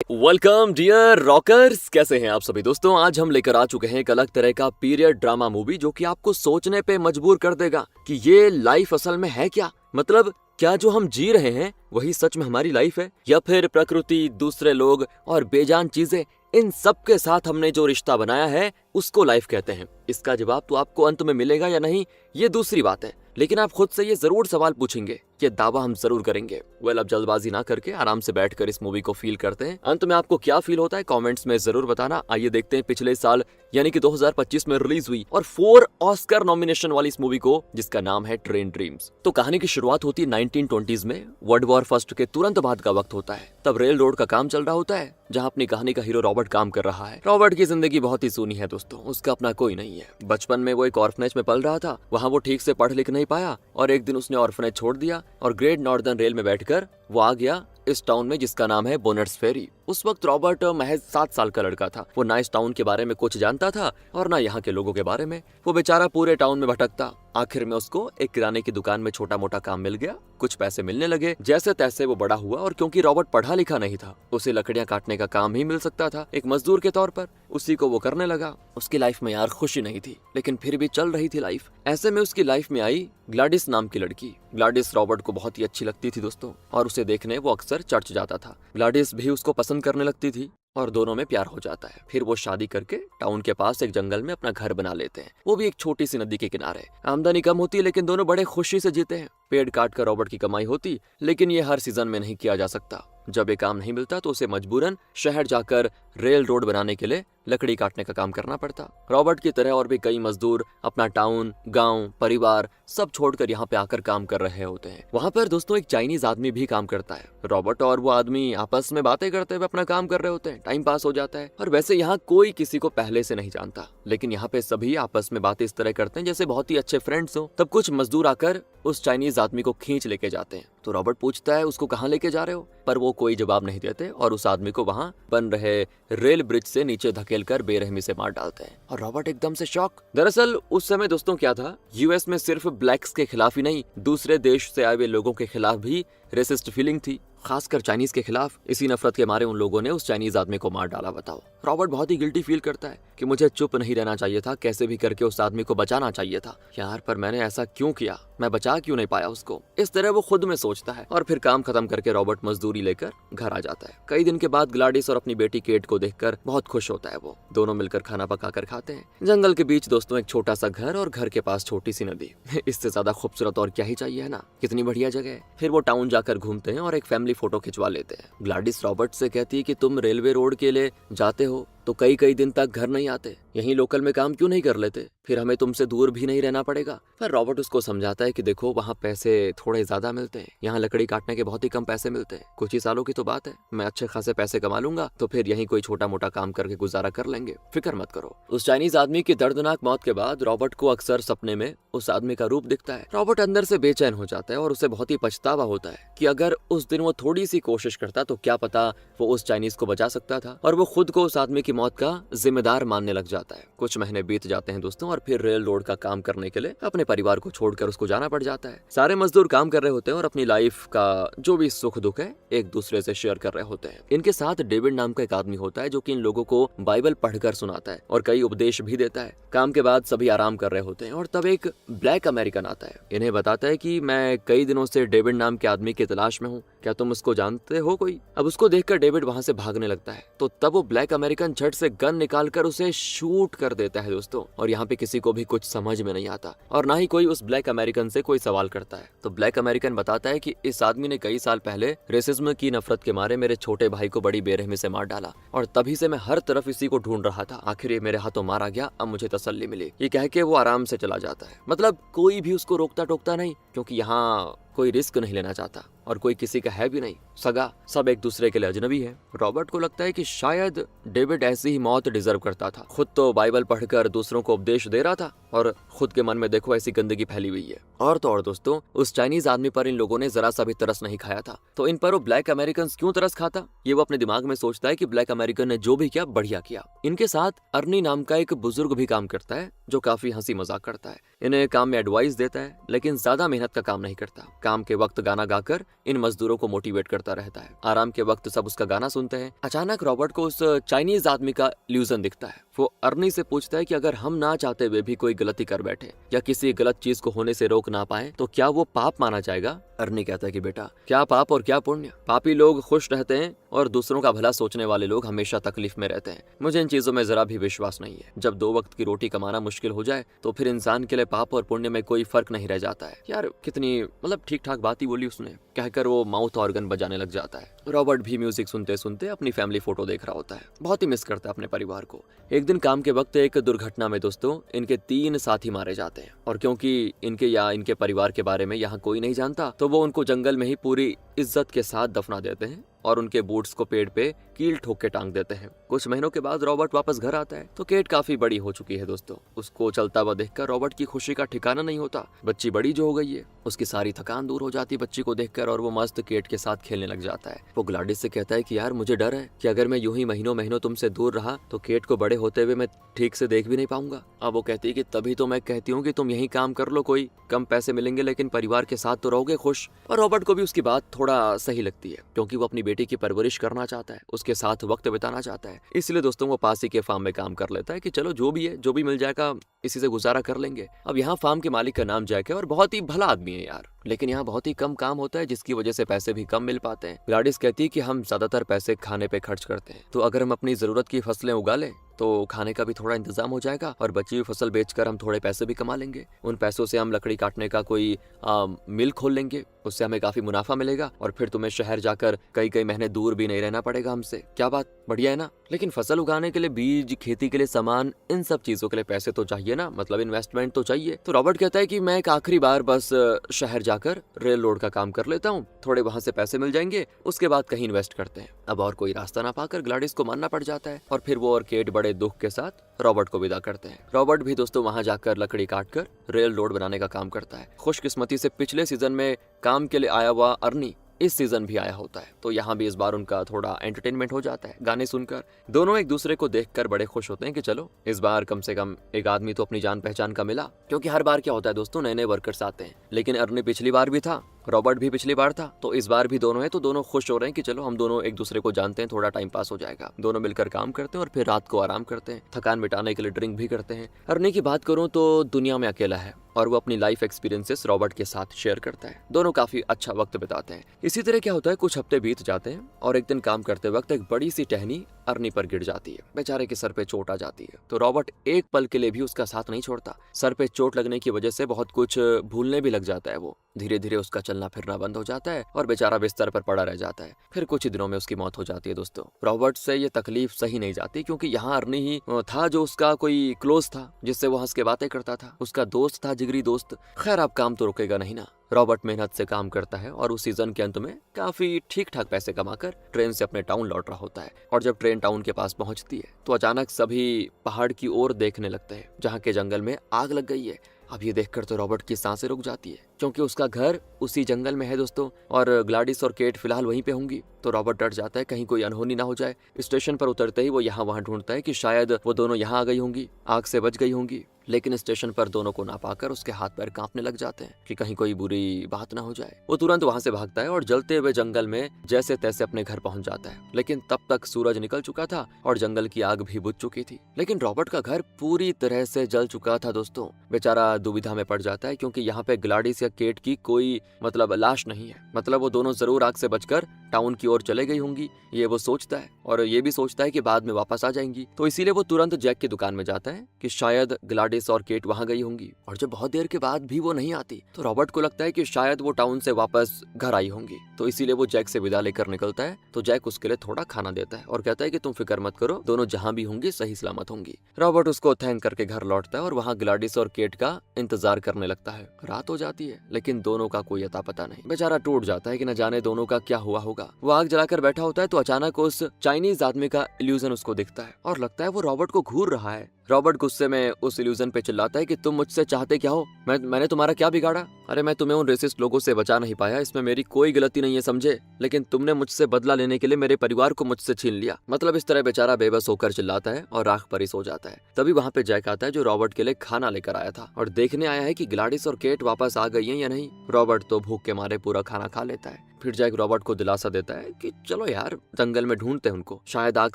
Welcome dear rockers, कैसे हैं आप सभी दोस्तों। आज हम लेकर आ चुके हैं एक अलग तरह का पीरियड ड्रामा मूवी जो कि आपको सोचने पे मजबूर कर देगा कि ये लाइफ असल में है क्या। मतलब क्या जो हम जी रहे हैं वही सच में हमारी लाइफ है, या फिर प्रकृति, दूसरे लोग और बेजान चीजें, इन सब के साथ हमने जो रिश्ता बनाया है उसको लाइफ कहते हैं। इसका जवाब तो आपको अंत में मिलेगा या नहीं ये दूसरी बात है, लेकिन आप खुद से ये जरूर सवाल पूछेंगे, ये दावा हम जरूर करेंगे। अब जल्दबाजी ना करके आराम से बैठकर इस मूवी को फील करते हैं। अंत में आपको क्या फील होता है कमेंट्स में जरूर बताना। आइए देखते हैं पिछले साल यानी कि 2025 में रिलीज हुई और 4 ऑस्कर नॉमिनेशन वाली इस मूवी को, जिसका नाम है ट्रेन ड्रीम्स। तो कहानी की शुरुआत होती है 1920s में। वर्ल्ड वॉर फर्स्ट के तुरंत बाद का वक्त होता है। तब रेल रोड का काम चल रहा होता है जहां अपनी कहानी का हीरो रॉबर्ट काम कर रहा है। रॉबर्ट की जिंदगी बहुत ही सूनी है दोस्तों, उसका अपना कोई नहीं है। बचपन में वो एक ऑर्फनेज में पल रहा था, वहां वो ठीक से पढ़ लिख नहीं पाया और एक दिन उसने ऑर्फनेज छोड़ दिया और ग्रेट नॉर्दर्न रेल में बैठकर वो आ गया इस टाउन में जिसका नाम है बोनट्स फेरी। उस वक्त रॉबर्ट महज 7 साल का लड़का था। वो ना इस टाउन के बारे में कुछ जानता था और ना यहाँ के लोगों के बारे में। वो बेचारा पूरे टाउन में भटकता। आखिर में उसको एक किराने की दुकान में छोटा मोटा काम मिल गया, कुछ पैसे मिलने लगे। जैसे तैसे वो बड़ा हुआ और क्योंकि रॉबर्ट पढ़ा लिखा नहीं था, उसे लकड़ियां काटने का काम ही मिल सकता था एक मजदूर के तौर पर। उसी को वो करने लगा। उसकी लाइफ में यार खुशी नहीं थी, लेकिन फिर भी चल रही थी लाइफ। ऐसे में उसकी लाइफ में आई ग्लाडिस नाम की लड़की। ग्लाडिस रॉबर्ट को बहुत ही अच्छी लगती थी दोस्तों, और उसे देखने वो अक्सर चर्च जाता था। ग्लाडिस भी उसको पसंद करने लगती थी और दोनों में प्यार हो जाता है। फिर वो शादी करके टाउन के पास एक जंगल में अपना घर बना लेते हैं, वो भी एक छोटी सी नदी के किनारे। आमदनी कम होती है लेकिन दोनों बड़े खुशी से जीते हैं। पेड़ काट कर रॉबर्ट की कमाई होती, लेकिन ये हर सीजन में नहीं किया जा सकता। जब ये काम नहीं मिलता तो उसे मजबूरन शहर जाकर रेल रोड बनाने के लिए लकड़ी काटने का काम करना पड़ता। रॉबर्ट की तरह और भी कई मजदूर अपना टाउन, गांव, परिवार सब छोड़कर यहाँ पे आकर काम कर रहे होते हैं। वहाँ पर दोस्तों एक चाइनीज आदमी भी काम करता है। रॉबर्ट और वो आदमी आपस में बातें करते हुए अपना काम कर रहे होते हैं, टाइम पास हो जाता है। और वैसे यहाँ कोई किसी को पहले से नहीं जानता, लेकिन यहाँ पे सभी आपस में बातें इस तरह करते हैं जैसे बहुत ही अच्छे फ्रेंड्स हो। तब कुछ मजदूर आकर उस चाइनीज आदमी को खींच लेके जाते हैं। तो रॉबर्ट पूछता है उसको कहाँ लेके जा रहे हो, पर वो कोई जवाब नहीं देते और उस आदमी को वहाँ बन रहे रेल ब्रिज से नीचे धकेलकर बेरहमी से मार डालते हैं। और रॉबर्ट एकदम से शॉक। दरअसल उस समय दोस्तों क्या था, यूएस में सिर्फ ब्लैक्स के खिलाफ ही नहीं, दूसरे देश से आए हुए लोगों के खिलाफ भी रेसिस्ट फीलिंग थी, खासकर चाइनीज के खिलाफ। इसी नफरत के मारे उन लोगों ने उस चाइनीज आदमी को मार डाला। बताओ, रॉबर्ट बहुत ही गिल्टी फील करता है कि मुझे चुप नहीं रहना चाहिए था, कैसे भी करके उस आदमी को बचाना चाहिए था यार, पर मैंने ऐसा क्यों किया, मैं बचा क्यों नहीं पाया उसको। इस तरह वो खुद में सोचता है और फिर काम खत्म करके रॉबर्ट मजदूरी लेकर घर आ जाता है। कई दिन के बाद ग्लाडिस और अपनी बेटी केट को देखकर बहुत खुश होता है। वो दोनों मिलकर खाना पकाकर खाते हैं। जंगल के बीच दोस्तों एक छोटा सा घर और घर के पास छोटी सी नदी। इससे ज्यादा खूबसूरत और क्या ही चाहिए, है ना। कितनी बढ़िया जगह है। फिर वो टाउन जाकर घूमते हैं और एक फैमिली फोटो खिंचवा लेते हैं। ग्लाडिस रॉबर्ट से कहती है कि तुम रेलवे रोड के लिए जाते हो तो कई कई दिन तक घर नहीं आते, यहीं लोकल में काम क्यों नहीं कर लेते, फिर हमें तुमसे दूर भी नहीं रहना पड़ेगा। पर रॉबर्ट उसको समझाता है कि देखो वहाँ पैसे थोड़े ज्यादा मिलते हैं, यहाँ लकड़ी काटने के बहुत ही कम पैसे मिलते हैं। कुछ ही सालों की तो बात है, मैं अच्छे खासे पैसे कमा लूंगा तो फिर यहीं कोई छोटा मोटा काम करके गुजारा कर लेंगे, फिक्र मत करो। उस चाइनीज आदमी की दर्दनाक मौत के बाद रॉबर्ट को अक्सर सपने में उस आदमी का रूप दिखता है। रॉबर्ट अंदर से बेचैन हो जाता है और उसे बहुत ही पछतावा होता है कि अगर उस दिन वो थोड़ी सी कोशिश करता तो क्या पता वो उस चाइनीज को बचा सकता था। और वो खुद को उस आदमी की मौत का जिम्मेदार मानने लग जाता है। कुछ महीने बीत जाते हैं दोस्तों और फिर रेल रोड का काम करने के लिए अपने परिवार को छोड़कर उसको जाना पड़ जाता है। सारे मजदूर काम कर रहे होते हैं और अपनी लाइफ का जो भी सुख दुख है एक दूसरे से शेयर कर रहे होते हैं। इनके साथ डेविड नाम का एक आदमी होता है जो कि इन लोगों को बाइबल पढ़कर सुनाता है और कई उपदेश भी देता है। काम के बाद सभी आराम कर रहे होते हैं और तब एक ब्लैक अमेरिकन आता है। इन्हें बताता है कि मैं कई दिनों से डेविड नाम के आदमी की तलाश में हूँ, क्या तुम उसको जानते हो कोई। अब उसको देखकर डेविड वहां से भागने लगता है, तो तब वो ब्लैक अमेरिकन झट से गन निकालकर उसे शूट कर देता है दोस्तों। और यहाँ पे किसी को भी कुछ समझ में नहीं आता और ना ही कोई उस ब्लैक अमेरिकन से कोई सवाल करता है। तो ब्लैक अमेरिकन बताता है कि इस आदमी ने कई साल पहले रेसिज्म की नफरत के मारे मेरे छोटे भाई को बड़ी बेरहमी से मार डाला और तभी से मैं हर तरफ इसी को ढूंढ रहा था। आखिर ये मेरे हाथों मारा गया, अब मुझे तसल्ली मिली। ये कह के वो आराम से चला जाता है। मतलब कोई भी उसको रोकता टोकता नहीं, क्योंकि यहाँ कोई रिस्क नहीं लेना चाहता और कोई किसी का है भी नहीं सगा, सब एक दूसरे के लिए अजनबी है। रॉबर्ट को लगता है कि शायद डेविड ऐसी ही मौत डिजर्व करता था। खुद तो बाइबल पढ़कर दूसरों को उपदेश दे रहा था और खुद के मन में देखो ऐसी गंदगी फैली हुई है। और तो और दोस्तों, उस चाइनीज आदमी पर इन लोगों ने जरा सा भी तरस नहीं खाया था, तो इन पर वो ब्लैक अमेरिकन क्यों तरस खाता। ये वो अपने दिमाग में सोचता है कि ब्लैक अमेरिकन ने जो भी किया बढ़िया किया। इनके साथ अर्नी नाम का एक बुजुर्ग भी काम करता है जो काफी हंसी मजाक करता है। इन्हें काम में एडवाइस देता है लेकिन ज्यादा मेहनत का काम नहीं करता। काम के वक्त गाना गाकर इन मजदूरों को मोटिवेट करता रहता है। आराम के वक्त सब उसका गाना सुनते हैं। अचानक रॉबर्ट को उस चाइनीज आदमी का इल्यूजन दिखता है। वो अर्नी से पूछता है कि अगर हम ना चाहते हुए भी कोई गलती कर बैठे या किसी गलत चीज को होने से रोक ना पाए तो क्या वो पाप माना जाएगा? अर्नी कहता है कि बेटा, क्या पाप और क्या पुण्य? पापी लोग खुश रहते हैं और दूसरों का भला सोचने वाले लोग हमेशा तकलीफ में रहते हैं। मुझे इन चीजों में जरा भी विश्वास नहीं है। जब 2 वक्त की रोटी कमाना मुश्किल हो जाए तो फिर इंसान के लिए पाप और पुण्य में कोई फर्क नहीं रह जाता है। यार कितनी ठीक ठाक बात ही बोली उसने, कहकर वो माउथ ऑर्गन बजाने लग जाता है। रॉबर्ट भी म्यूजिक सुनते सुनते अपनी फैमिली फोटो देख रहा होता है। बहुत ही मिस करता है अपने परिवार को। एक दिन काम के वक्त एक दुर्घटना में दोस्तों इनके 3 साथी मारे जाते हैं और क्योंकि इनके या इनके परिवार के बारे में यहाँ कोई नहीं जानता तो वो उनको जंगल में ही पूरी इज्जत के साथ दफना देते हैं और उनके बूट्स को पेड़ पे कील ठोक के टांग देते हैं। कुछ महीनों के बाद रॉबर्ट वापस घर आता है तो केट काफी बड़ी हो चुकी है दोस्तों। उसको चलता हुआ देखकर रॉबर्ट की खुशी का ठिकाना नहीं होता। बच्ची बड़ी जो हो गई है, उसकी सारी थकान दूर हो जाती है बच्ची को देखकर और वो मस्त केट के साथ खेलने लग जाता है। वो ग्लाडिस से कहता है कि यार मुझे डर है कि अगर मैं यूं ही महीनों महीनों तुमसे दूर रहा तो केट को बड़े होते हुए मैं ठीक से देख भी नहीं पाऊंगा। अब वो कहती है कि तभी तो मैं कहती हूँ कि तुम यही काम कर लो, कोई कम पैसे मिलेंगे लेकिन परिवार के साथ तो रहोगे खुश। और रॉबर्ट को भी उसकी बात थोड़ा सही लगती है क्योंकि वो अपनी बेटी की परवरिश करना चाहता है, उसके साथ वक्त बिताना चाहता है। इसलिए दोस्तों वो पास ही के फार्म में काम कर लेता है कि चलो जो भी है, जो भी मिल जाएगा इसी से गुजारा कर लेंगे। अब यहाँ फार्म के मालिक का नाम जैक है और बहुत ही भला आदमी है यार, लेकिन यहाँ बहुत ही कम काम होता है जिसकी वजह से पैसे भी कम मिल पाते हैं। ग्लाडिस कहती है कि हम ज्यादातर पैसे खाने पे खर्च करते हैं, तो अगर हम अपनी जरूरत की फसलें उगा लें तो खाने का भी थोड़ा इंतजाम हो जाएगा और बची हुई फसल बेचकर हम थोड़े पैसे भी कमा लेंगे। उन पैसों से हम लकड़ी काटने का कोई मिल खोल लेंगे, उससे हमें काफी मुनाफा मिलेगा और फिर तुम्हें शहर जाकर कई महीने दूर भी नहीं रहना पड़ेगा हमसे। क्या बात बढ़िया है ना? लेकिन फसल उगाने के लिए बीज, खेती के लिए सामान, इन सब चीजों के लिए पैसे तो चाहिए ना, मतलब इन्वेस्टमेंट तो चाहिए। तो रॉबर्ट कहता है कि मैं एक आखिरी बार बस शहर जाकर रेल रोड का काम कर लेता हूँ, थोड़े वहां से पैसे मिल जाएंगे, उसके बाद कहीं इन्वेस्ट करते हैं। अब और कोई रास्ता ना पाकर ग्लाडिस को मानना पड़ जाता है और फिर वो और केट बड़े दुख के साथ रॉबर्ट को विदा करते हैं। रॉबर्ट भी दोस्तों वहां जाकर लकड़ी काटकर रेल रोड बनाने का काम करता है। खुशकिस्मती से पिछले सीजन में काम के लिए आया हुआ अर्नी इस सीजन भी आया होता है, तो यहाँ भी इस बार उनका थोड़ा एंटरटेनमेंट हो जाता है गाने सुनकर। दोनों एक दूसरे को देखकर बड़े खुश होते हैं कि चलो इस बार कम से कम एक आदमी तो अपनी जान पहचान का मिला, क्योंकि हर बार क्या होता है दोस्तों नए वर्कर्स आते हैं। लेकिन अर्नी पिछली बार भी था, रॉबर्ट भी पिछली बार था, तो इस बार भी दोनों है, तो दोनों खुश हो रहे हैं कि चलो हम दोनों एक दूसरे को जानते हैं, थोड़ा टाइम पास हो जाएगा। दोनों मिलकर काम करते हैं और फिर रात को आराम करते हैं, थकान मिटाने के लिए ड्रिंक भी करते हैं। अर्नी की बात करूं तो दुनिया में अकेला है और वो अपनी लाइफ एक्सपीरियंसेस रॉबर्ट के साथ शेयर करता है। दोनों काफी अच्छा वक्त बिताते हैं। इसी तरह क्या होता है, कुछ हफ्ते बीत जाते हैं और एक दिन काम करते वक्त एक बड़ी सी टहनी अर्नी पर गिर जाती है। बेचारे के सर पे चोट आ जाती है, तो रॉबर्ट एक पल के लिए भी उसका साथ नहीं छोड़ता। सर पे चोट लगने की वजह से बहुत कुछ भूलने भी लग जाता है। वो धीरे धीरे उसका चलना फिरना बंद हो जाता है और बेचारा बिस्तर पर पड़ा रह जाता है। फिर कुछ ही दिनों में उसकी मौत हो जाती है। दोस्तों रॉबर्ट से ये तकलीफ सही नहीं जाती, क्योंकि यहाँ अर्नी ही था जो उसका कोई क्लोज था, जिससे वो हंस के बातें करता था, उसका दोस्त था, जिगरी दोस्त। खैर अब काम तो रुकेगा नहीं ना। रॉबर्ट मेहनत से काम करता है और उस सीजन के अंत में काफी ठीक ठाक पैसे कमाकर ट्रेन से अपने टाउन लौट रहा होता है। और जब ट्रेन टाउन के पास पहुंचती है तो अचानक सभी पहाड़ की ओर देखने लगते हैं, जहाँ के जंगल में आग लग गई है। अब ये देखकर तो रॉबर्ट की सांसें रुक जाती है, क्योंकि उसका घर उसी जंगल में है दोस्तों, और ग्लाडिस और केट फिलहाल वहीं पे होंगी। तो रॉबर्ट डर जाता है कहीं कोई अनहोनी ना हो जाए। स्टेशन पर उतरते ही वो यहाँ वहाँ ढूंढता है कि शायद वो दोनों यहाँ आ गई होंगी, आग से बच गई होंगी। लेकिन स्टेशन पर दोनों को ना पाकर उसके हाथ पैर कांपने लग जाते हैं कि कहीं कोई बुरी बात ना हो जाए। वो तुरंत वहां से भागता है और जलते हुए जंगल में जैसे तैसे अपने घर पहुंच जाता है। लेकिन तब तक सूरज निकल चुका था और जंगल की आग भी बुझ चुकी थी। लेकिन रॉबर्ट का घर पूरी तरह से जल चुका था दोस्तों। बेचारा दुविधा में पड़ जाता है, क्योंकि यहाँ पे ग्लाडिस या केट की कोई लाश नहीं है। मतलब वो दोनों जरूर आग से बचकर टाउन की ओर चले गई होंगी, ये वो सोचता है, और ये भी सोचता है कि बाद में वापस आ जाएंगी। तो इसीलिए वो तुरंत जैक की दुकान में जाता है कि शायद ग्लाडिस और केट वहां गई होंगी। और जब बहुत देर के बाद भी वो नहीं आती तो रॉबर्ट को लगता है कि शायद वो टाउन से वापस घर आई होंगी। तो इसीलिए वो जैक से विदा लेकर निकलता है। तो जैक उसके लिए थोड़ा खाना देता है और कहता है कि तुम फिक्र मत करो, दोनों जहां भी होंगी सही सलामत होंगी। रॉबर्ट उसको थैंक करके घर लौटता है और वहाँ ग्लाडिस और केट का इंतजार करने लगता है। रात हो जाती है लेकिन दोनों का कोई अता पता नहीं। बेचारा टूट जाता है कि न जाने दोनों का क्या हुआ होगा। वो आग जलाकर बैठा होता है तो अचानक उस चाइनीज आदमी का इल्यूजन उसको दिखता है और लगता है वो रॉबर्ट को घूर रहा है। रॉबर्ट गुस्से में उस इल्यूजन पे चिल्लाता है कि तुम मुझसे चाहते क्या हो? मैंने तुम्हारा क्या बिगाड़ा? अरे मैं तुम्हें उन रेसिस्ट लोगों से बचा नहीं पाया, इसमें मेरी कोई गलती नहीं है समझे, लेकिन तुमने मुझसे बदला लेने के लिए मेरे परिवार को मुझसे छीन लिया। मतलब इस तरह बेचारा बेबस होकर चिल्लाता है और राख पर ही सो जाता है। तभी वहाँ पे जैक आता है जो रॉबर्ट के लिए खाना लेकर आया था और देखने आया है कि ग्लाडिस और केट वापस आ गई हैं या नहीं। रॉबर्ट तो भूख के मारे पूरा खाना खा लेता है। फिर जैक रॉबर्ट को दिलासा देता है कि चलो यार जंगल में ढूंढते हैं उनको, शायद आग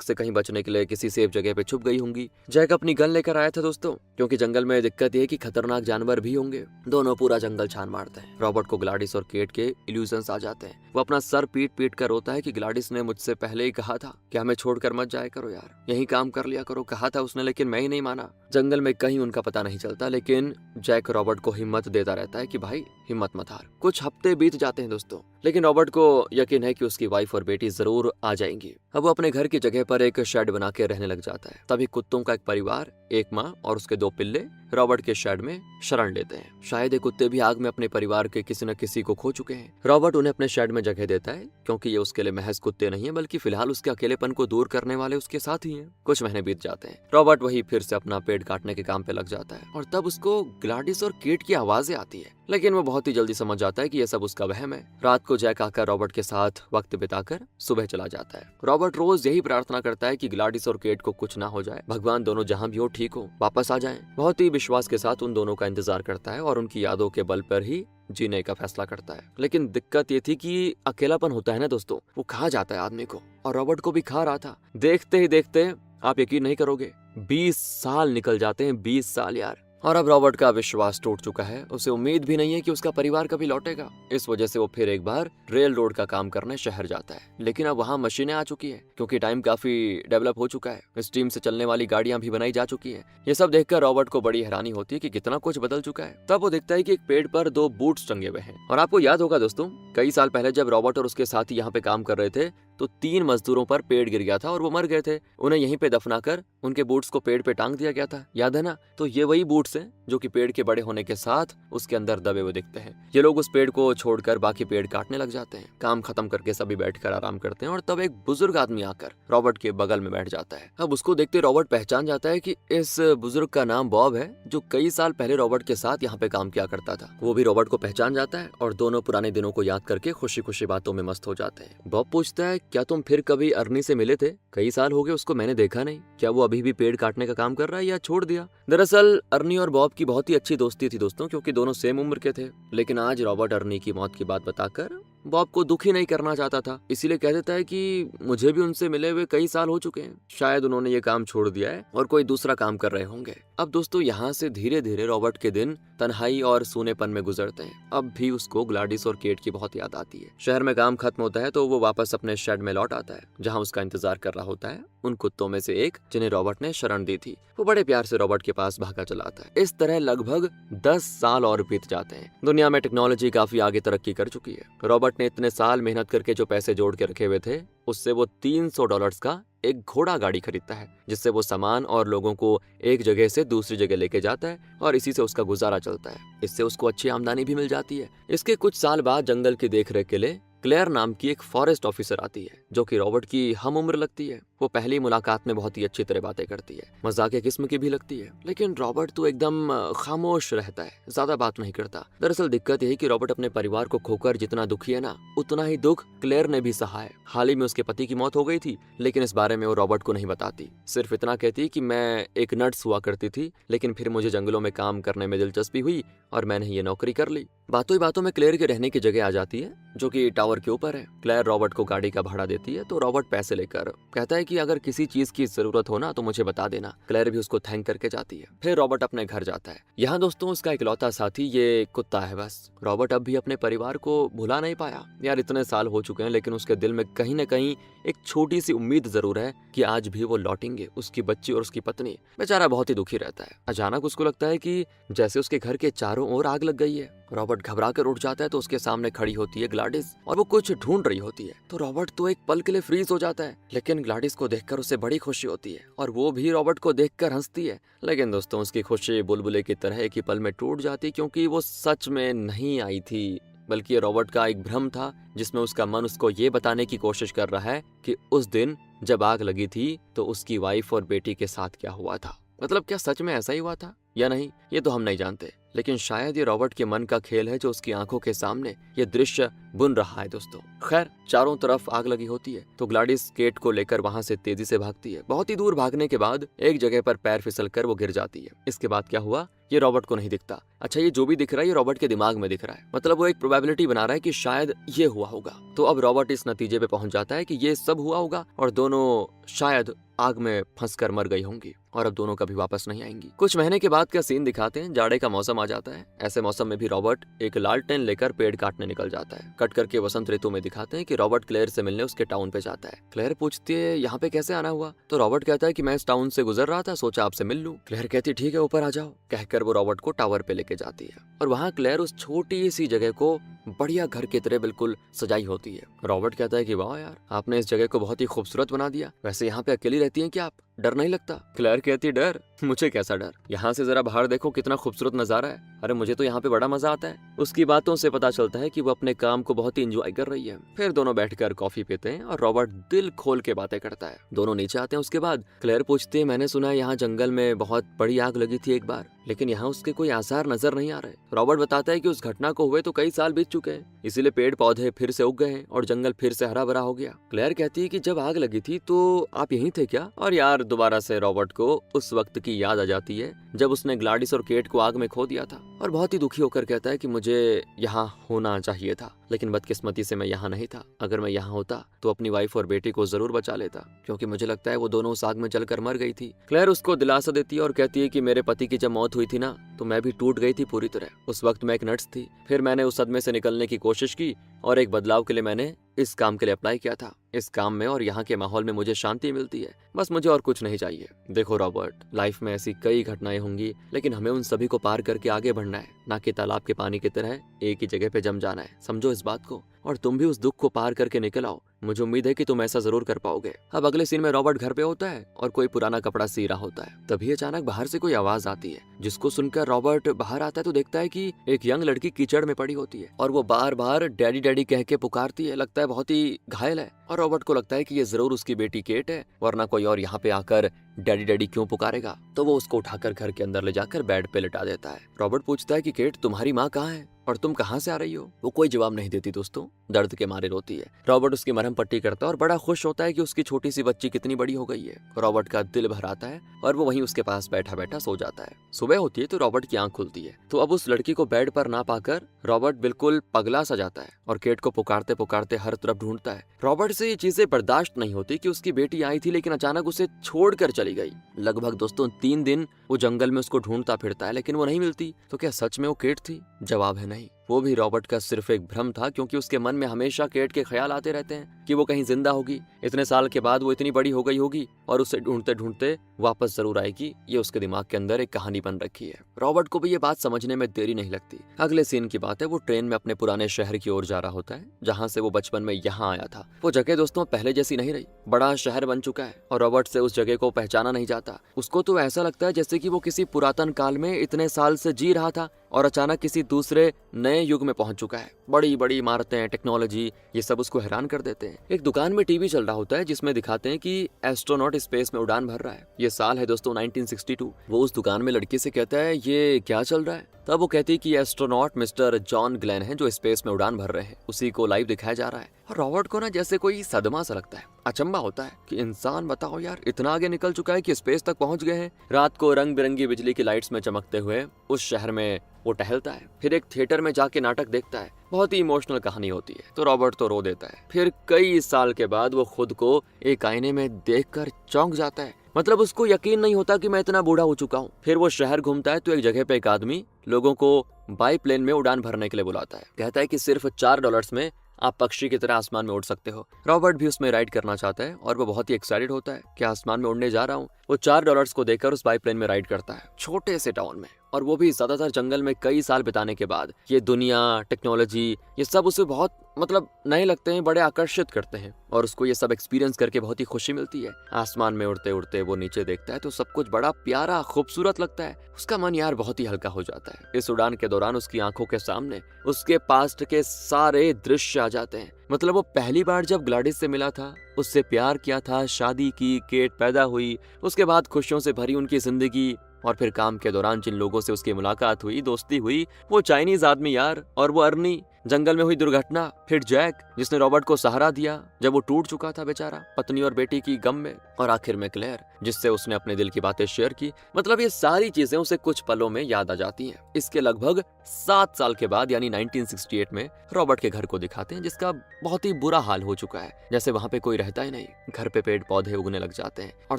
से कहीं बचने के लिए किसी सेफ जगह पे छुप गई होंगी। जैक अपनी गन लेकर आया था दोस्तों, क्योंकि जंगल में दिक्कत ये है कि खतरनाक जानवर भी होंगे। दोनों पूरा जंगल छान मारते हैं। रॉबर्ट को ग्लाडिस और केट के इल्यूजन्स आ जाते हैं। वो अपना सर पीट पीट कर रोता है कि ग्लाडिस ने मुझसे पहले ही कहा था कि हमें छोड़कर मत जाया करो यार, यही काम कर लिया करो, कहा था उसने, लेकिन मैं ही नहीं माना। जंगल में कहीं उनका पता नहीं चलता, लेकिन जैक रॉबर्ट को हिम्मत देता रहता है कि भाई हिम्मत मत हार। कुछ हफ्ते बीत जाते हैं दोस्तों, लेकिन रॉबर्ट को यकीन है कि उसकी वाइफ और बेटी जरूर आ जाएंगी। अब वो अपने घर की जगह पर एक शेड बना के रहने लग जाता है। तभी कुत्तों का एक परिवार, एक माँ और उसके 2 पिल्ले रॉबर्ट के शेड में शरण लेते हैं। शायद ये कुत्ते भी आग में अपने परिवार के किसी न किसी को खो चुके हैं। रॉबर्ट उन्हें अपने शेड में जगह देता है, क्योंकि ये उसके लिए महज कुत्ते नहीं है, बल्कि फिलहाल उसके अकेलेपन को दूर करने वाले उसके साथी हैं। कुछ महीने बीत जाते हैं। रॉबर्ट वही फिर से अपना पेड़ काटने के काम पे लग जाता है और तब उसको ग्लाडिस और केट की आवाजें आती है, लेकिन वो बहुत ही जल्दी समझ जाता है कि यह सब उसका वहम है। रात को जैक आकर रॉबर्ट के साथ वक्त बिताकर सुबह चला जाता है। रॉबर्ट रोज यही प्रार्थना करता है कि ग्लाडिस और केट को कुछ ना हो जाए, भगवान दोनों जहां भी हो ठीक हो, वापस आ जाएं। बहुत ही विश्वास के साथ उन दोनों का इंतजार करता है और उनकी यादों के बल पर ही जीने का फैसला करता है। लेकिन दिक्कत ये थी कि अकेलापन होता है ना दोस्तों, वो खा जाता है आदमी को, और रॉबर्ट को भी खा रहा था। देखते ही देखते आप यकीन नहीं करोगे 20 साल निकल जाते हैं, 20 साल यार। और अब रॉबर्ट का विश्वास टूट चुका है, उसे उम्मीद भी नहीं है कि उसका परिवार कभी लौटेगा। इस वजह से वो फिर एक बार रेल रोड का काम करने शहर जाता है, लेकिन अब वहाँ मशीनें आ चुकी है, क्योंकि टाइम काफी डेवलप हो चुका है। स्टीम से चलने वाली गाड़ियां भी बनाई जा चुकी है। ये सब देखकर रॉबर्ट को बड़ी हैरानी होती है कि कितना कुछ बदल चुका है। तब वो देखता है कि एक पेड़ पर 2 बूट्स टंगे हुए हैं। और आपको याद होगा दोस्तों, कई साल पहले जब रॉबर्ट और उसके साथी यहाँ पे काम कर रहे थे तो 3 मजदूरों पर पेड़ गिर गया था और वो मर गए थे। उन्हें यहीं पे दफनाकर उनके बूट्स को पेड़ पे टांग दिया गया था, याद है ना? तो ये वही बूट्स हैं जो कि पेड़ के बड़े होने के साथ उसके अंदर दबे हुए दिखते हैं। ये लोग उस पेड़ को छोड़कर बाकी पेड़ काटने लग जाते हैं। काम खत्म करके सभी बैठकर आराम करते हैं और तब एक बुजुर्ग आदमी आकर रॉबर्ट के बगल में बैठ जाता है। अब उसको देखते रॉबर्ट पहचान जाता है कि इस बुजुर्ग का नाम बॉब है, जो कई साल पहले रॉबर्ट के साथ यहाँ पे काम किया करता था। वो भी रॉबर्ट को पहचान जाता है और दोनों पुराने दिनों को याद करके खुशी खुशी बातों में मस्त हो जाते हैं। बॉब पूछता है, क्या तुम फिर कभी अर्नी से मिले थे? कई साल हो गए उसको मैंने देखा नहीं। क्या वो अभी भी पेड़ काटने का काम कर रहा है या छोड़ दिया? दरअसल अर्नी और बॉब की बहुत ही अच्छी दोस्ती थी दोस्तों, क्योंकि दोनों सेम उम्र के थे। लेकिन आज रॉबर्ट अर्नी की मौत की बात बताकर बॉब को दुखी नहीं करना चाहता था, इसीलिए कह देता है कि मुझे भी उनसे मिले हुए कई साल हो चुके हैं, शायद उन्होंने ये काम छोड़ दिया है और कोई दूसरा काम कर रहे होंगे। अब दोस्तों यहाँ से धीरे धीरे रॉबर्ट के दिन तन्हाई और सूनेपन में गुजरते हैं। अब भी उसको ग्लाडिस और केट की बहुत याद आती है। शहर में काम खत्म होता है तो वो वापस अपने शेड में लौट आता है, जहाँ उसका इंतजार कर रहा होता है उन कुत्तों में से एक जिन्हें रॉबर्ट ने शरण दी थी। वो बड़े प्यार से रॉबर्ट के पास भागा चला आता है। इस तरह लगभग 10 साल और बीत जाते हैं। दुनिया में टेक्नोलॉजी काफी आगे तरक्की कर चुकी है। रॉबर्ट ने इतने साल मेहनत करके जो पैसे जोड़ के रखे हुए थे, उससे वो $300 का एक घोड़ा गाड़ी खरीदता है, जिससे वो सामान और लोगों को एक जगह से दूसरी जगह लेके जाता है और इसी से उसका गुजारा चलता है। इससे उसको अच्छी आमदनी भी मिल जाती है। इसके कुछ साल बाद जंगल की देखरेख के लिए क्लेयर नाम की एक फॉरेस्ट ऑफिसर आती है, जो कि रॉबर्ट की हम उम्र लगती है। वो पहली मुलाकात में बहुत ही अच्छी तरह बातें करती है, मजाकिया किस्म की भी लगती है, लेकिन रॉबर्ट तो एकदम खामोश रहता है, ज्यादा बात नहीं करता। दरअसल दिक्कत यही कि रॉबर्ट अपने परिवार को खोकर जितना दुखी है ना, उतना ही दुख क्लेयर ने भी सहा है। हाल ही में उसके पति की मौत हो गई थी, लेकिन इस बारे में वो रॉबर्ट को नहीं बताती। सिर्फ इतना कहती कि मैं एक नर्स हुआ करती थी, लेकिन फिर मुझे जंगलों में काम करने में दिलचस्पी हुई और मैंने ये नौकरी कर ली। बातों ही बातों में क्लेयर के रहने की जगह आ जाती है, जो कि टावर के ऊपर है। क्लेयर रॉबर्ट को गाड़ी का भाड़ा देती है, तो रॉबर्ट पैसे लेकर कहता है कि अगर किसी चीज की जरूरत हो ना तो मुझे बता देना। क्लेयर भी उसको थैंक करके जाती है। फिर रॉबर्ट अपने घर जाता है। यहाँ दोस्तों उसका इकलौता साथी ये कुत्ता है बस। रॉबर्ट अब भी अपने परिवार को भुला नहीं पाया। यार इतने साल हो चुके हैं, लेकिन उसके दिल में कहीं न कहीं एक छोटी सी उम्मीद जरूर है कि आज भी वो लौटेंगे, उसकी बच्ची और उसकी पत्नी। बेचारा बहुत ही दुखी रहता है। अचानक उसको लगता है कि जैसे उसके घर के चारों ओर आग लग गई है। रॉबर्ट घबरा कर उठ जाता है तो उसके सामने खड़ी होती है ग्लाडिस और वो कुछ ढूंढ रही होती है। तो रॉबर्ट तो एक पल के लिए फ्रीज हो जाता है, लेकिन ग्लाडिस को देखकर उसे बड़ी खुशी होती है और वो भी रॉबर्ट को देखकर हंसती है। लेकिन दोस्तों उसकी खुशी बुलबुले की तरह एक ही पल में टूट जाती, क्योंकि वो सच में नहीं आई थी, बल्कि ये रॉबर्ट का एक भ्रम था, जिसमें उसका मन उसको ये बताने की कोशिश कर रहा है कि उस दिन जब आग लगी थी तो उसकी वाइफ और बेटी के साथ क्या हुआ था। मतलब क्या सच में ऐसा ही हुआ था या नहीं, ये तो हम नहीं जानते, लेकिन शायद ये रॉबर्ट के मन का खेल है जो उसकी आंखों के सामने ये दृश्य बुन रहा है दोस्तों। खैर, चारों तरफ आग लगी होती है तो ग्लाडिस केट को लेकर वहां से तेजी से भागती है। बहुत ही दूर भागने के बाद एक जगह पर पैर फिसल कर वो गिर जाती है। इसके बाद क्या हुआ ये रॉबर्ट को नहीं दिखता। अच्छा, ये जो भी दिख रहा है ये रॉबर्ट के दिमाग में दिख रहा है, मतलब वो एक प्रोबेबिलिटी बना रहा है कि शायद ये हुआ होगा। तो अब रॉबर्ट इस नतीजे पे पहुंच जाता है कि ये सब हुआ होगा और दोनों शायद आग में फंसकर मर गई होंगी और अब दोनों कभी वापस नहीं आएंगी। कुछ महीने के बाद का सीन दिखाते हैं। जाड़े का मौसम आ जाता है। ऐसे मौसम में भी रॉबर्ट एक लालटेन लेकर पेड़ काटने निकल जाता है। कट करके वसंत ऋतु में दिखाते हैं कि रॉबर्ट क्लेयर से मिलने उसके टाउन पे जाता है। क्लेयर पूछती है यहाँ पे कैसे आना हुआ, तो रॉबर्ट कहता है कि मैं इस टाउन से गुजर रहा था, सोचा आपसे मिल लूं। क्लेयर कहती ठीक है ऊपर आ जाओ, कहकर वो रॉबर्ट को टावर पे लेके जाती है और वहाँ क्लेयर उस छोटी सी जगह को बढ़िया घर की तरह बिल्कुल सजाई होती है। रॉबर्ट कहता है कि वाह यार, आपने इस जगह को बहुत ही खूबसूरत बना दिया। वैसे यहाँ पे अकेली रहती हैं क्या आप, डर नहीं लगता? क्लेयर कहती डर, मुझे कैसा डर, यहाँ से जरा बाहर देखो कितना खूबसूरत नजारा है। अरे मुझे तो यहाँ पे बड़ा मजा आता है। उसकी बातों से पता चलता है कि वो अपने काम को बहुत ही एंजॉय कर रही है। फिर दोनों बैठकर कॉफी पीते हैं और रॉबर्ट दिल खोल के बातें करता है। दोनों नीचे आते हैं। उसके बाद क्लेयर पूछती है मैंने सुना है यहाँ जंगल में बहुत बड़ी आग लगी थी एक बार, लेकिन यहाँ उसके कोई आसार नजर नहीं आ रहे। रॉबर्ट बताता है कि उस घटना को हुए तो कई साल बीत चुके हैं, इसीलिए पेड़ पौधे फिर से उग गए हैं और जंगल फिर से हरा भरा हो गया। क्लेयर कहती है कि जब आग लगी थी तो आप यहीं थे क्या? और यार दोबारा से रॉबर्ट को उस वक्त की याद आ जाती है जब उसने ग्लाडिस और केट को आग में खो दिया था और बहुत ही दुखी होकर कहता है कि मुझे यहाँ होना चाहिए था, लेकिन बदकिस्मती से मैं यहाँ नहीं था। अगर मैं यहाँ होता तो अपनी वाइफ और बेटी को जरूर बचा लेता, क्योंकि मुझे लगता है वो दोनों उस आग में जलकर मर गई थी। क्लेयर उसको दिलासा देती है और कहती है कि मेरे पति की जब मौत हुई थी ना तो मैं भी टूट गई थी पूरी तरह। उस वक्त मैं एक नर्स थी, फिर मैंने उस सदमे से निकलने की कोशिश की और एक बदलाव के लिए मैंने इस काम के लिए अप्लाई किया था। इस काम में और यहाँ के माहौल में मुझे शांति मिलती है, बस मुझे और कुछ नहीं चाहिए। देखो रॉबर्ट, लाइफ में ऐसी कई घटनाएं होंगी, लेकिन हमें उन सभी को पार करके आगे बढ़ना है, ना कि तालाब के पानी की तरह एक ही जगह पे जम जाना है। समझो इस बात को, और तुम भी उस दुख को पार करके निकल आओ। मुझे उम्मीद है कि तुम ऐसा जरूर कर पाओगे। अब अगले सीन में रॉबर्ट घर पे होता है और कोई पुराना कपड़ा सी रहा होता है। तभी अचानक बाहर से कोई आवाज आती है, जिसको सुनकर रॉबर्ट बाहर आता है तो देखता है कि एक यंग लड़की कीचड़ में पड़ी होती है और वो बार बार डैडी डैडी कह के पुकारती है। लगता है बहुत ही घायल है और रॉबर्ट को लगता है कि ये जरूर उसकी बेटी केट है, वरना कोई और यहाँ पे आकर डैडी डैडी क्यों पुकारेगा। तो वो उसको उठाकर घर के अंदर ले जाकर बेड पे लिटा देता है। रॉबर्ट पूछता है कि केट तुम्हारी माँ कहाँ है और तुम कहाँ से आ रही हो? वो कोई जवाब नहीं देती दोस्तों, दर्द के मारे रोती है। रॉबर्ट उसकी मरहम पट्टी करता है और बड़ा खुश होता है कि उसकी छोटी सी बच्ची कितनी बड़ी हो गई है। रॉबर्ट का दिल भर आता है और वो वहीं उसके पास बैठा बैठा सो जाता है। सुबह होती है तो रॉबर्ट की आंख खुलती है, तो अब उस लड़की को बेड पर ना पाकर रॉबर्ट बिल्कुल पगला सा जाता है और केट को पुकारते पुकारते हर तरफ ढूंढता है। रॉबर्ट से ये चीजें बर्दाश्त नहीं होती कि उसकी बेटी आई थी लेकिन अचानक उसे छोड़कर चली गई। लगभग दोस्तों 3 दिन वो जंगल में उसको ढूंढता फिरता है, लेकिन वो नहीं मिलती। तो क्या सच में वो केट थी? जवाब है नहीं। वो भी रॉबर्ट का सिर्फ एक भ्रम था, क्योंकि उसके मन में हमेशा केट के ख्याल आते रहते हैं कि वो कहीं जिंदा होगी, इतने साल के बाद वो इतनी बड़ी हो गई होगी और उसे ढूंढते ढूंढते वापस जरूर आएगी। ये उसके दिमाग के अंदर एक कहानी बन रखी है। रॉबर्ट को भी ये बात समझने में देरी नहीं लगती। अगले सीन की बात है, वो ट्रेन में अपने पुराने शहर की ओर जा रहा होता है जहाँ से वो बचपन में यहाँ आया था। वो जगह दोस्तों पहले जैसी नहीं रही, बड़ा शहर बन चुका है और रॉबर्ट से उस जगह को पहचाना नहीं जाता। उसको तो ऐसा लगता है जैसे कि वो किसी पुरातन काल में इतने साल से जी रहा था और अचानक किसी दूसरे नए युग में पहुंच चुका है। बड़ी बड़ी इमारतें, टेक्नोलॉजी, ये सब उसको हैरान कर देते हैं। एक दुकान में टीवी चल रहा होता है जिसमें दिखाते हैं कि एस्ट्रोनॉट स्पेस में उड़ान भर रहा है। ये साल है दोस्तों 1962। वो उस दुकान में लड़की से कहता है ये क्या चल रहा है? तब वो कहती है कि एस्ट्रोनॉट मिस्टर जॉन ग्लेन है जो स्पेस में उड़ान भर रहे हैं, उसी को लाइव दिखाया जा रहा है। और रॉबर्ट को ना जैसे कोई सदमा सा लगता है, अचंबा होता है कि इंसान बताओ यार इतना आगे निकल चुका है कि स्पेस तक पहुंच गए हैं। रात को रंग बिरंगी बिजली की लाइट्स में चमकते हुए उस शहर में वो टहलता है, फिर एक थिएटर में जाके नाटक देखता है। बहुत ही इमोशनल कहानी होती है, तो रॉबर्ट तो रो देता है। फिर कई साल के बाद वो खुद को एक आईने में देखकर चौंक जाता है। मतलब उसको यकीन नहीं होता कि मैं इतना बूढ़ा हो चुका हूँ। फिर वो शहर घूमता है तो एक जगह पे एक आदमी लोगों को बाई प्लेन में उड़ान भरने के लिए बुलाता है। कहता है कि सिर्फ $4 में आप पक्षी की तरह आसमान में उड़ सकते हो। रॉबर्ट भी उसमें राइड करना चाहता है और वो बहुत ही एक्साइटेड होता है कि आसमान में उड़ने जा रहा हूँ। वो $4 को देकर उस बाई प्लेन में राइड करता है, छोटे से टाउन में, और वो भी ज्यादातर जंगल में कई साल बिताने के बाद। ये दुनिया, टेक्नोलॉजी, ये सब उसे बहुत मतलब नए लगते हैं, बड़े आकर्षित करते हैं और उसको ये सब एक्सपीरियंस करके बहुत ही खुशी मिलती है। आसमान में उड़ते उड़ते वो नीचे देखता है तो सब कुछ बड़ा प्यारा खूबसूरत लगता है। उसका मन यार बहुत ही हल्का हो जाता है। इस उड़ान के दौरान उसकी आंखों के सामने उसके पास्ट के सारे दृश्य आ जाते हैं। मतलब वो पहली बार जब ग्लैडिस से मिला था, उससे प्यार किया था, शादी की, केट पैदा हुई, उसके बाद खुशियों से भरी उनकी जिंदगी, और फिर काम के दौरान जिन लोगों से उसकी मुलाकात हुई, दोस्ती हुई, वो चाइनीज आदमी यार, और वो अर्नी, जंगल में हुई दुर्घटना, फिर जैक जिसने रॉबर्ट को सहारा दिया जब वो टूट चुका था बेचारा पत्नी और बेटी की गम में, और आखिर में क्लेयर जिससे उसने अपने दिल की बातें शेयर की। मतलब ये सारी चीजें उसे कुछ पलों में याद आ जाती हैं। इसके लगभग 7 साल के बाद यानी 1968 में रॉबर्ट के घर को दिखाते हैं जिसका बहुत ही बुरा हाल हो चुका है, जैसे वहाँ पे कोई रहता ही नहीं। घर पे पेड़ पौधे उगने लग जाते हैं और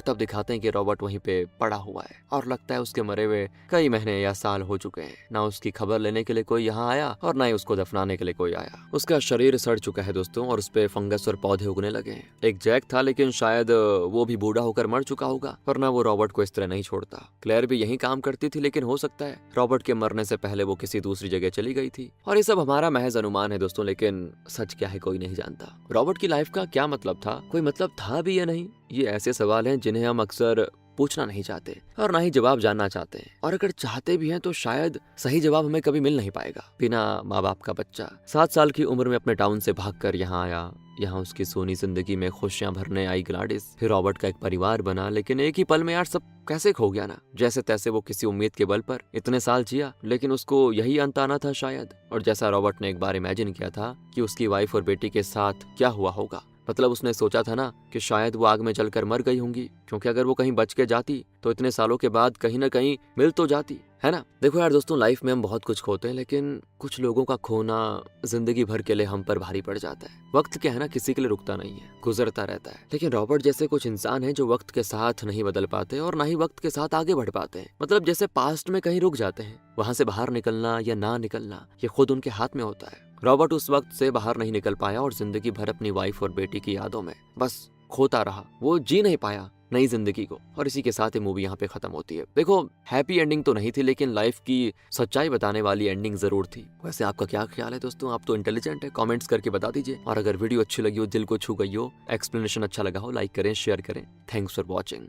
तब दिखाते हैं कि रॉबर्ट वहीं पे पड़ा हुआ है और लगता है उसके मरे हुए कई महीने या साल हो चुके हैं। ना उसकी खबर लेने के लिए कोई यहाँ आया और ना ही उसको दफनाने के लिए कोई आया। उसका शरीर सड़ चुका है दोस्तों और उस पे फंगस और पौधे उगने लगे हैं। एक जैक था लेकिन शायद वो भी बूढ़ा होकर मर चुका होगा, वरना वो रॉबर्ट को इस तरह नहीं छोड़ता। क्लेयर भी यही काम करती थी लेकिन हो सकता है रॉबर्ट के मरने से पहले वो किसी दूसरी जगह चली गई थी। और ये सब हमारा महज अनुमान है दोस्तों, लेकिन सच क्या है कोई नहीं जानता। रॉबर्ट की लाइफ का क्या मतलब था, कोई मतलब था भी या नहीं, ये ऐसे सवाल हैं जिन्हें हम अक्सर पूछना नहीं चाहते और ना ही जवाब जानना चाहते हैं। और अगर चाहते भी हैं तो शायद सही जवाब हमें कभी मिल नहीं पाएगा। बिना माँ बाप का बच्चा 7 साल की उम्र में अपने टाउन से भागकर यहाँ आया। यहाँ उसकी सोनी जिंदगी में खुशियां भरने आई ग्लैडिस। फिर रॉबर्ट का एक परिवार बना, लेकिन एक ही पल में यार सब कैसे खो गया ना। जैसे तैसे वो किसी उम्मीद के बल पर इतने साल जिया, लेकिन उसको यही अंत आना था शायद। और जैसा रॉबर्ट ने एक बार इमेजिन किया था कि उसकी वाइफ और बेटी के साथ क्या हुआ होगा, मतलब उसने सोचा था ना कि शायद वो आग में जलकर मर गई होंगी, क्योंकि अगर वो कहीं बच के जाती तो इतने सालों के बाद कहीं ना कहीं मिल तो जाती, है ना। देखो यार दोस्तों, लाइफ में हम बहुत कुछ खोते हैं, लेकिन कुछ लोगों का खोना जिंदगी भर के लिए हम पर भारी पड़ जाता है। वक्त क्या है ना, किसी के लिए रुकता नहीं है, गुजरता रहता है। लेकिन रॉबर्ट जैसे कुछ इंसान हैं जो वक्त के साथ नहीं बदल पाते और ना ही वक्त के साथ आगे बढ़ पाते हैं। मतलब जैसे पास्ट में कहीं रुक जाते हैं, वहां से बाहर निकलना या ना निकलना ये खुद उनके हाथ में होता है। रॉबर्ट उस वक्त से बाहर नहीं निकल पाया और जिंदगी भर अपनी वाइफ और बेटी की यादों में बस खोता रहा। वो जी नहीं पाया नई जिंदगी को। और इसी के साथ ये मूवी यहाँ पे खत्म होती है। देखो, हैप्पी एंडिंग तो नहीं थी, लेकिन लाइफ की सच्चाई बताने वाली एंडिंग जरूर थी। वैसे आपका क्या ख्याल है दोस्तों? आप तो इंटेलिजेंट है, कमेंट्स करके बता दीजिए। और अगर वीडियो अच्छी लगी हो, दिल को छू गई हो, एक्सप्लेनेशन अच्छा लगा हो, लाइक करें, शेयर करें। Thanks for watching.